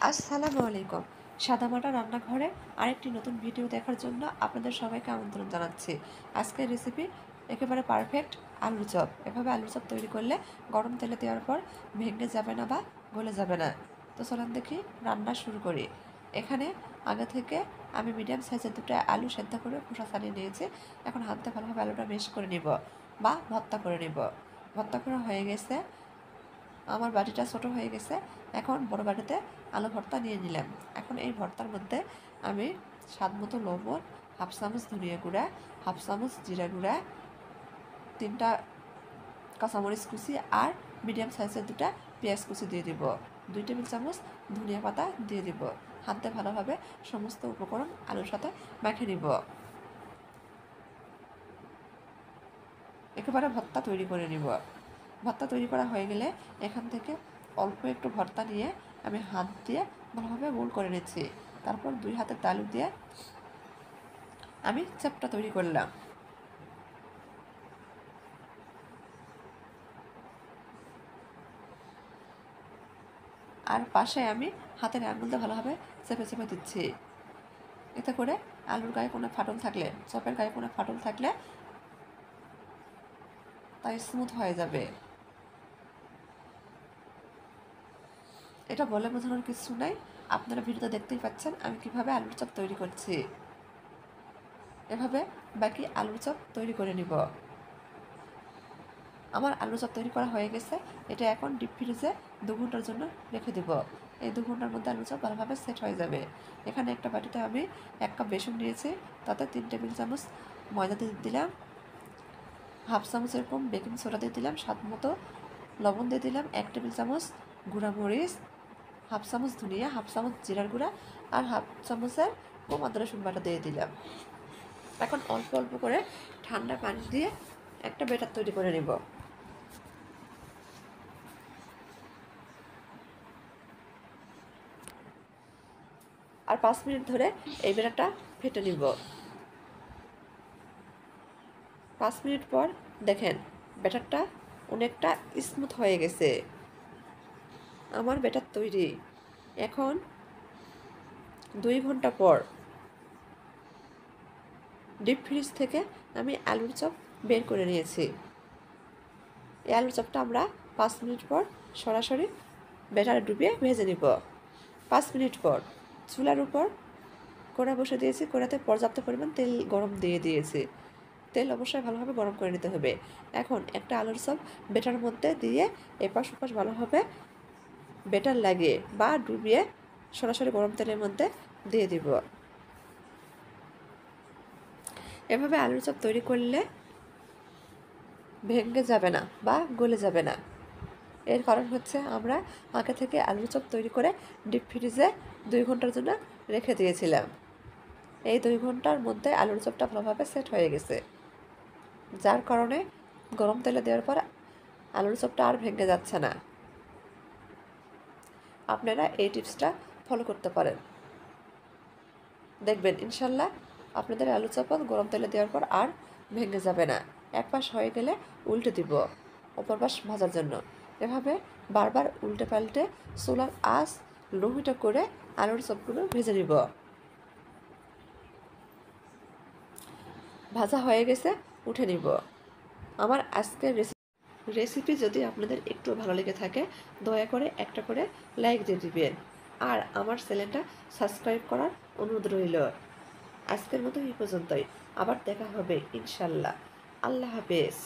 আসসালামু আলাইকুম। সাদামাটা রান্নাঘরে আরেকটি নতুন ভিডিও দেখার জন্য আপনাদের সবাইকে আমন্ত্রণ জানাচ্ছি। আজকের রেসিপি একেবারে পারফেক্ট আলুর চপ। এভাবে আলুর চপ তৈরি করলে গরম তেলে দেওয়ার পর ভেঙে যাবে না বা গলে যাবে না। তো চলুন দেখি রান্না শুরু করি। এখানে আগে থেকে আমি মিডিয়াম সাইজের দুটো আলু সেদ্ধ করে খোসা ছাড়িয়ে নিয়েছি। এখন হাতে ভালোভাবে আলুটা মেশ করে নিব বা ভর্তা করে নিব। ভর্তা করা হয়ে গেছে, আমার বাটিটা ছোট হয়ে গেছে। এখন বড় বাটিতে আলু ভর্তা নিয়ে নিলাম। এখন এই ভর্তার মধ্যে আমি স্বাদ মতো লবণ, হাফ চামচ ধনিয়া গুঁড়া, হাফ চামচ জিরা গুঁড়া, 3টা কাঁচামরিচ কুচি আর মিডিয়াম সাইজের 2টা পেঁয়াজ কুচি দিয়ে দিব। 2 টেবিল চামচ ধনিয়া পাতা দিয়ে দিব। হাতে ভালোভাবে সমস্ত উপকরণ আলুর সাথে মেখে নিব। একেবারে ভর্তা তৈরি করে নিব। ভর্তা তৈরি করা হয়ে গেলে এখান থেকে অল্প একটু ভর্তা নিয়ে আমি হাত দিয়ে ভালোভাবে গোল করে নিচ্ছি। তারপর 2 হাতের তালু দিয়ে আমি চ্যাপটা তৈরি করলাম। আর পাশে আমি হাতের আঙুল দিয়ে ভালোভাবে চেপে চেপে দিচ্ছি। এতে করে আলুর গায়ে কোনো ফাটল থাকলে, চপের গায়ে কোনো ফাটল থাকলে তাই স্মুথ হয়ে যাবে। এটা বলে বোঝানোর কিছু নাই, আপনারা ভিডিওতে দেখতেই পাচ্ছেন আমি কিভাবে আলুর চপ তৈরি করছি। এভাবে বাকি আলুর চপ তৈরি করে নিব। আমার আলুর চপ তৈরি করা হয়ে গেছে। এটা এখন ডিপ ফ্রিজে 2 ঘন্টার জন্য রেখে দেব। এই 2 ঘন্টার মধ্যে আলুর চপ ভালোভাবে সেট হয়ে যাবে। এখানে একটা বাটিতে আমি 1 কাপ বেসন নিয়েছি, তাতে 3 টেবিল চামচ ময়দা দিয়ে দিলাম, হাফ চামচ এরকম বেকিং সোডা দিয়ে দিলাম, স্বাদ মতো লবণ দিয়ে দিলাম, 1 টেবিল চামচ গুঁড়া মরিচ, হাফ চামচ ধনিয়া, হাফ চামচ জিরার গুঁড়া আর হাফ চামচের কম আদা রসুন বাটা দিয়ে দিলাম। এখন অল্প অল্প করে ঠান্ডা পানি দিয়ে একটা ব্যাটার তৈরি করে নেব। আর 5 মিনিট ধরে এই ব্যাটারটা ফেটে নিব। 5 মিনিট পর দেখেন ব্যাটারটা অনেকটা স্মুথ হয়ে গেছে। আমার ব্যাটার তৈরি। এখন 2 ঘন্টা পর ডিপ ফ্রিজ থেকে আমি আলুর চপ বের করে নিয়েছি। এই আলুর চপটা আমরা 5 মিনিট পর সরাসরি ব্যাটারে ডুবিয়ে ভেজে নিব। 5 মিনিট পর চুলার উপর কড়া বসে দিয়েছি, কড়াতে পর্যাপ্ত পরিমাণ তেল গরম দিয়ে দিয়েছি। তেল অবশ্যই ভালোভাবে গরম করে নিতে হবে। এখন একটা আলুর চপ ব্যাটার মধ্যে দিয়ে এপাশ ওপাশ ভালোভাবে ব্যাটার লাগিয়ে বা ডুবিয়ে সরাসরি গরম তেলের মধ্যে দিয়ে দিব। এভাবে আলুর চপ তৈরি করলে ভেঙে যাবে না বা গলে যাবে না। এর কারণ হচ্ছে আমরা আগে থেকে আলুর চপ তৈরি করে ডিপ ফ্রিজে 2 ঘন্টার জন্য রেখে দিয়েছিলাম। এই 2 ঘন্টার মধ্যে আলুর চপটা ভালোভাবে সেট হয়ে গেছে, যার কারণে গরম তেলে দেওয়ার পর আলুর চপটা আর ভেঙে যাচ্ছে না। আপনারা এই টিপসটা ফলো করতে পারেন, দেখবেন ইনশাল্লাহ আপনাদের আলু চপ গরম তেলে দেওয়ার পর আর ভেঙে যাবে না। এক পাশ হয়ে গেলে উল্টে দিব অপর পাশ ভাজার জন্য। এভাবে বারবার উল্টে পাল্টে চুলার আঁচ লো হিটে করে আলুর চপগুলো ভেজে নিব। ভাজা হয়ে গেছে, উঠে নিব। আমার আজকের রেসিপি যদি আপনাদের একটু ভালো লেগে থাকে দয়া করে একটা করে লাইক দিয়ে দিবেন আর আমার চ্যানেলটা সাবস্ক্রাইব করার অনুরোধ রইল। আজকের মতো এই পর্যন্তই, আবার দেখা হবে ইনশাল্লাহ। আল্লাহ হাফেজ।